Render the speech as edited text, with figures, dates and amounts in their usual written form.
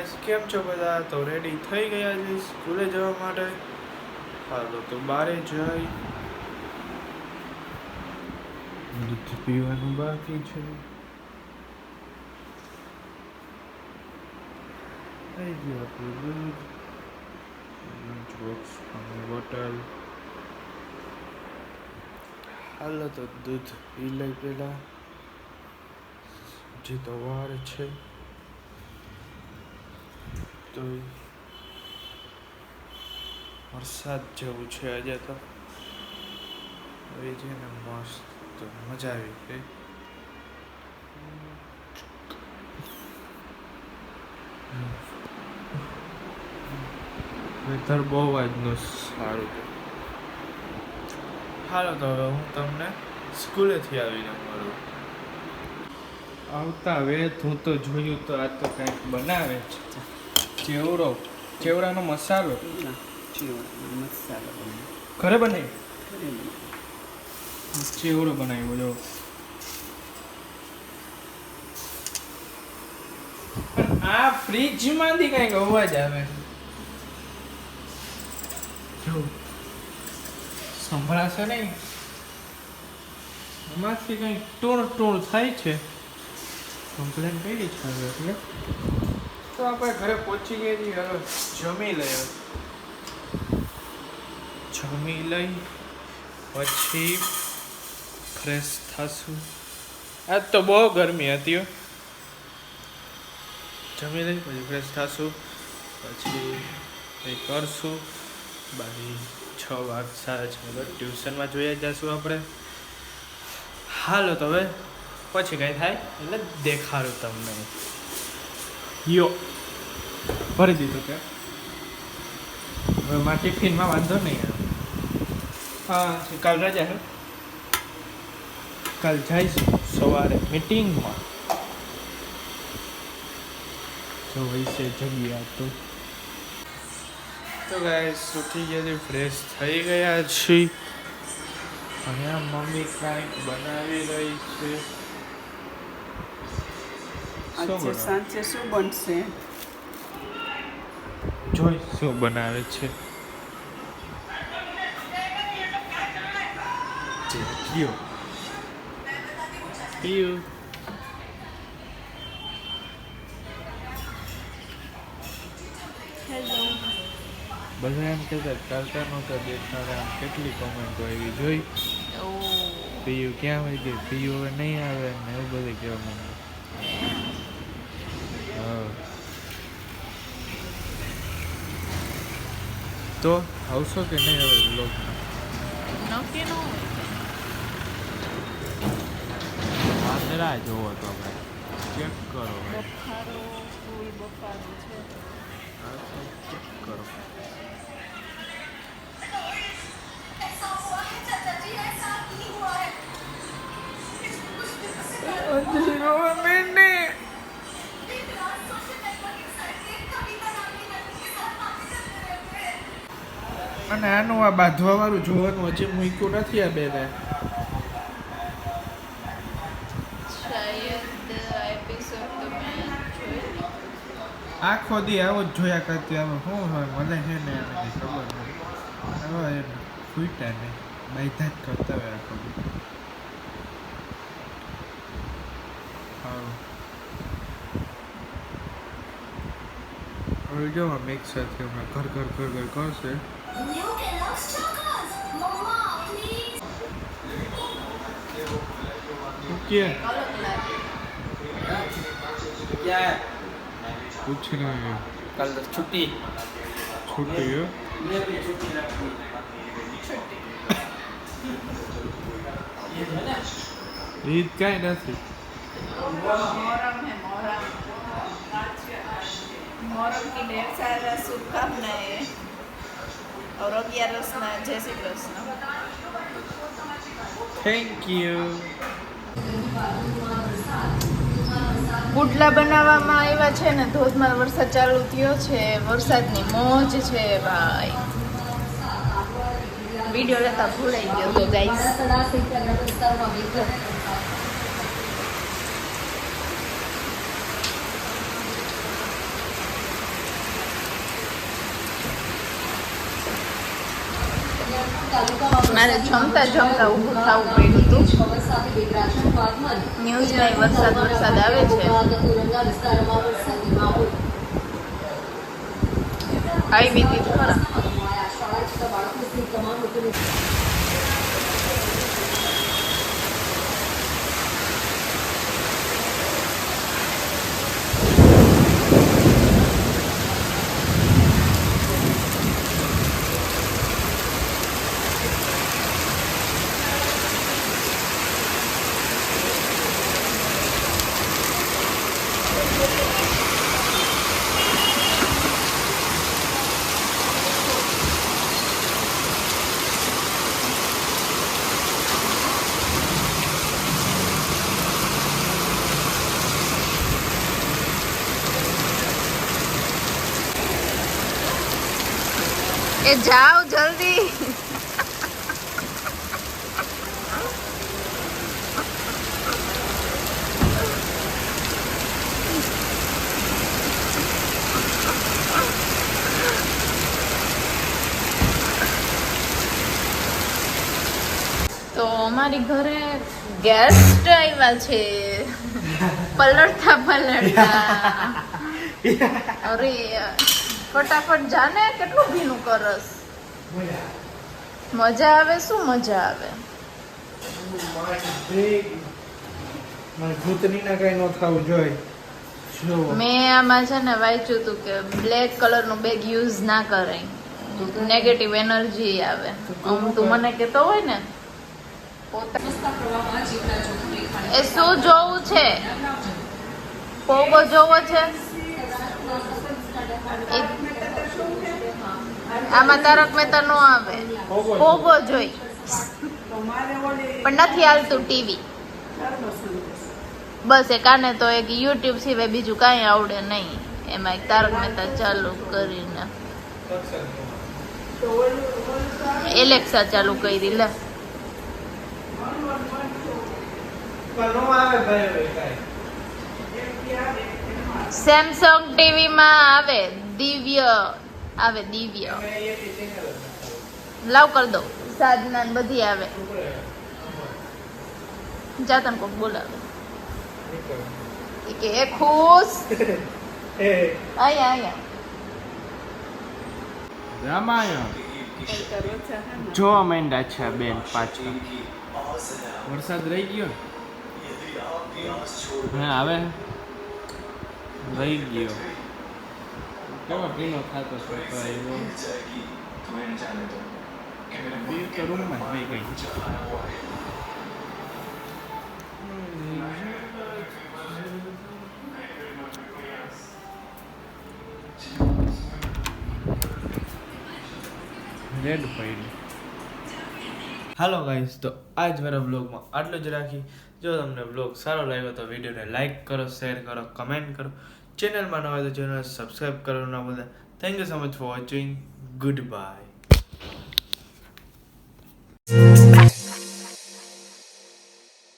Guys, કેમ છો બધા? તો રેડી થઈ ગયા છે સ્કૂલે જવા માટે. હાલો તો બારે જઈ દૂધ પીવાનું બાકી છે. થઈ ગયું આપણું દૂધ, લંચ બોક્સ, પાણી બોટલ. હાલો તો દૂધ પી લઈ પેલા, હજી તો વાર છે. તો વરસાદ જેવું છે આજે તો. હવે છે ને મસ્ત મજા આવી ગઈ. વેધર બહુ આજનું સારું છે. હાલો તો હવે હું તમને સ્કૂલેથી આવીને મળું. આવતા વેત હું તો જોયું તો આ તો કંઈક બનાવે છે. ચેવડાનો મસાલો. ઘરે બનાવી ચેવડો બનાવ્યો જો. આ ફ્રીજ માંથી કઈક અવાજ આવે જો, સંભળાશે નહીં. એમાંથી કઈક ટૂણ થાય છે. કમ્પ્લેન કરી છે એટલે તો આપણે ઘરે પહોંચી ગયા છીએ. હવે જમી લઈએ. જમી લઈ પછી ફ્રેશ થશું. આજ તો બહુ ગરમી હતી. જમી લઈ પછી ફ્રેશ થશું, પછી કંઈ કરશું. બાકી 6 વાગતા છે ટ્યુશનમાં જોઈ જઈશું આપણે. હાલો તો હવે પછી કંઈ થાય એટલે દેખાડું તમને. યો ભરી દીધું કે હવે મારા ટિફિનમાં વાંધો નહીં આવે. હા, કાલ રજા છે. કાલ જઈશું સવારે મીટિંગમાં. જો વૈસે જગ્યા તો ગાઈસ ઉઠી ગયા, ફ્રેશ થઈ ગયા છીએ. અને આ મમ્મી કાંઈક બનાવી રહી છે. આજે સાંજે શું બનશે જોઈ શું બનાવે છે. પીયું બધા એમ કહેતા ચાલતા નહોતા દેખાડા. આમ કેટલી કોમેન્ટો આવી જોઈ. પીયું ક્યાં હોય ગઈ, પીયું હવે નહીં આવે ને એવું બધું કહેવા માંગે. હા તો આવશો કે નહીં હવે બ્લોગમાં? નક્કી ન હોય. વાંદરા જોવો તો ભાઈ ચેક કરો. બફારો ફૂલ બફારો છે. ચેક કરો. અને આનું આ બાંધવા વાળું જોવાનું હજી મૂક્યું નથી. આ બેને આખો દી આવો જ જોયા કરતી. હવે શું હોય મને છે ને એની ખબર નહીં. હવે ફૂટા નહીં બાયધા જ કરતા હોય આખો દી. હા હવે જો મિક્સરથી હમણાં ઘર કરશે. कुछ नहीं, कल छुट्टी है ईद का ही नहीं. मोहर्रम की ढेर सारा शुभकामनाएं और 11 जय श्री कृष्ण. Thank you. પુડલા બનાવવામાં આવ્યા છે ને ધોધમાર વરસાદ ચાલુ થયો છે. વરસાદની મોજ છે ભાઈ. વિડીયો લેતા ભૂલાઈ ગયો તો ગાઈસ. મારે જમતા જમતા ઊભું થવું પડ્યું હતું. ન્યૂઝમાં વરસાદ આવે છે. આવી હતી ખરા. એ જાઓ જલ્દી. તો અમારી ઘરે ગેસ્ટ આવ્યા છે. પલળતા અરે ફટાફટ જાને કેટલું ભીનું કરસ. મજા આવે. શું મજા આવે? મેં આમાં છે ને વાંચ્યું હતું કે બ્લેક કલર નું બેગ યુઝ ના કરાય, નેગેટિવ એનર્જી આવે. તું મને કેતો હોય ને એ શું જોવું છે? પોગો જોવો છે? આમાં તારક મહેતા નો આવે, પોગો જોઈ પણ નથી હાલતું ટીવી. બસ એ કાને તો એક યુટ્યુબ સિવાય બીજું કાંઈ આવડે નહીં. એમાં એક તારક મહેતા ચાલુ કરીને એલેક્સા ચાલુ કરી લે. સેમસંગ ટીવી માં આવે દિવ્ય લાવ કર દો. સાધના ને બધી આવે. જાતન કોક બોલાવે કે એ ખુશ આયા રામાયણ જોવા માંડ્યા છે બેન. પાછા વરસાદ રહી ગયો. હા આવે રહી ગયો. કેવા પીનો થતો છે રૂમમાં રહી ગઈ. રેડ પડી. હાલો ગાઈસ, તો આજ મારા બ્લોગમાં આટલું જ રાખી. જો તમને બ્લોગ સારો લાગ્યો તો વિડીયોને લાઈક કરો, શેર કરો, કમેન્ટ કરો. ચેનલમાં ન હોય તો ચેનલ સબસ્ક્રાઈબ કરવાનું ના ભૂલતા. Thank you so much for watching. Good bye.